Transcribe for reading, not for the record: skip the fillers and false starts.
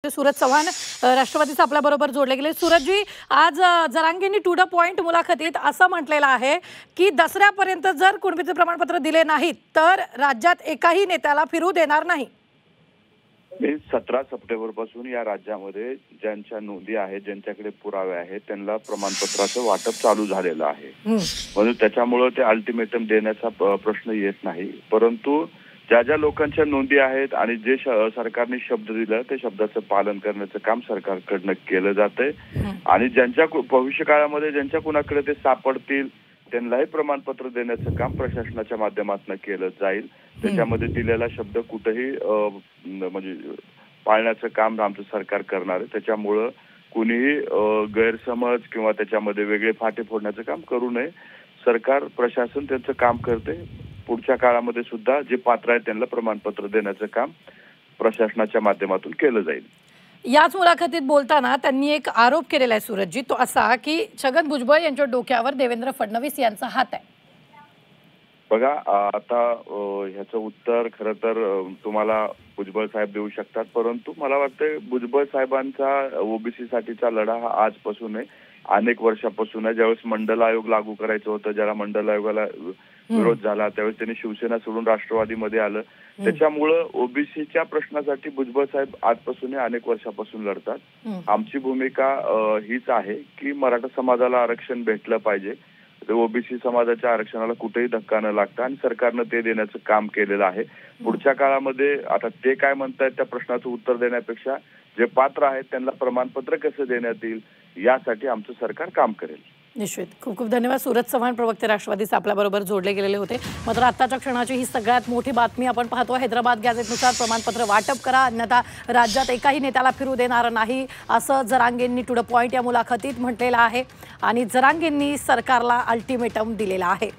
सूरज चव्हाण राष्ट्रवादीचा आपल्या बरोबर जोडले गेले। सूरजजी, आज जरांगेंनी टू द पॉइंट मुलाखतीत असं म्हटलेलं आहे की दसऱ्यापर्यंत जर कुणबीचे प्रमाणपत्र दिले नाहीत तर राज्यात एकाही नेत्याला फिरू देणार नाही। 17 सप्टेंबर पासून या राज्यामध्ये ज्यांच्या नोंदी आहेत, ज्यांच्याकडे पुरावे आहेत, त्यांना प्रमाणपत्राचं वाटप चालू झालेलं आहे। म्हणून त्याच्यामुळे ते अल्टिमेटम देण्याचा प्रश्न येत नाही। परंतु ज्या ज्या लोकांच्या नोंदी आहेत आणि जे सरकारने शब्द दिला त्या शब्दाचं पालन करण्याचं काम सरकारकडनं केलं जातंय आणि ज्यांच्या भविष्य काळामध्ये ज्यांच्या कुणाकडे ते सापडतील त्यांनाही प्रमाणपत्र देण्याचं काम प्रशासनाच्या माध्यमातून केलं जाईल। त्याच्यामध्ये दिलेला शब्द कुठेही म्हणजे पाळण्याचं काम आमचं सरकार करणार आहे। त्याच्यामुळे कुणीही गैरसमज किंवा त्याच्यामध्ये वेगळे फाटे फोडण्याचं काम करू नये। सरकार प्रशासन त्यांचं काम करते। पुढच्या काळामध्ये सुद्धा जे पात्र आहेत त्यांना प्रमाणपत्र देण्याचं काम प्रशासनाच्या माध्यमातून केलं जाईल। याच मुलाखतीत बोलताना त्यांनी एक आरोप केलेला आहे सूरजजी, तो असा की छगन भुजबळ यांच्या डोक्यावर देवेंद्र फडणवीस यांचा हात आहे। बघा, आता ह्याचं उत्तर खरं तर तुम्हाला भुजबळ साहेब देऊ शकतात, परंतु मला वाटतं भुजबळ साहेबांचा ओबीसी साठीचा लढा हा आजपासून आहे, अनेक वर्षापासून आहे। ज्यावेळेस मंडल आयोग लागू करायचं होतं, ज्याला मंडल आयोगाला विरोध झाला त्यावेळेस त्यांनी शिवसेना सोडून राष्ट्रवादीमध्ये आलं। त्याच्यामुळं ओबीसीच्या प्रश्नासाठी भुजबळ साहेब आजपासून अनेक वर्षापासून लढतात। आमची भूमिका हीच आहे की मराठा समाजाला आरक्षण भेटलं पाहिजे, ओबीसी समाजाच्या आरक्षणाला कुठेही धक्का न लागता आणि सरकारनं ते देण्याचं काम केलेलं आहे। पुढच्या काळामध्ये आता ते काय म्हणतायत त्या प्रश्नाचं उत्तर देण्यापेक्षा जे पात्र आहेत त्यांना प्रमाणपत्र कसं देण्यात येईल यासाठी आमचं सरकार काम करेल। निश्चित। खूप खूप धन्यवाद। सूरज चव्हाण, प्रवक्ते राष्ट्रवादीचे आपल्या बरोबर जोडले गेलेले होते। मात्र आत्ताच्या क्षणाची ही सगळ्यात मोठी बातमी आपण पाहतो। हैदराबाद गॅझेटनुसार प्रमाणपत्र वाटप करा, अन्यथा राज्यात एकाही नेत्याला फिरू देणार नाही, असं जरांगेंनी टू द पॉइंट या मुलाखतीत म्हटलेलं आहे आणि जरांगेंनी सरकारला अल्टिमेटम दिलेला आहे।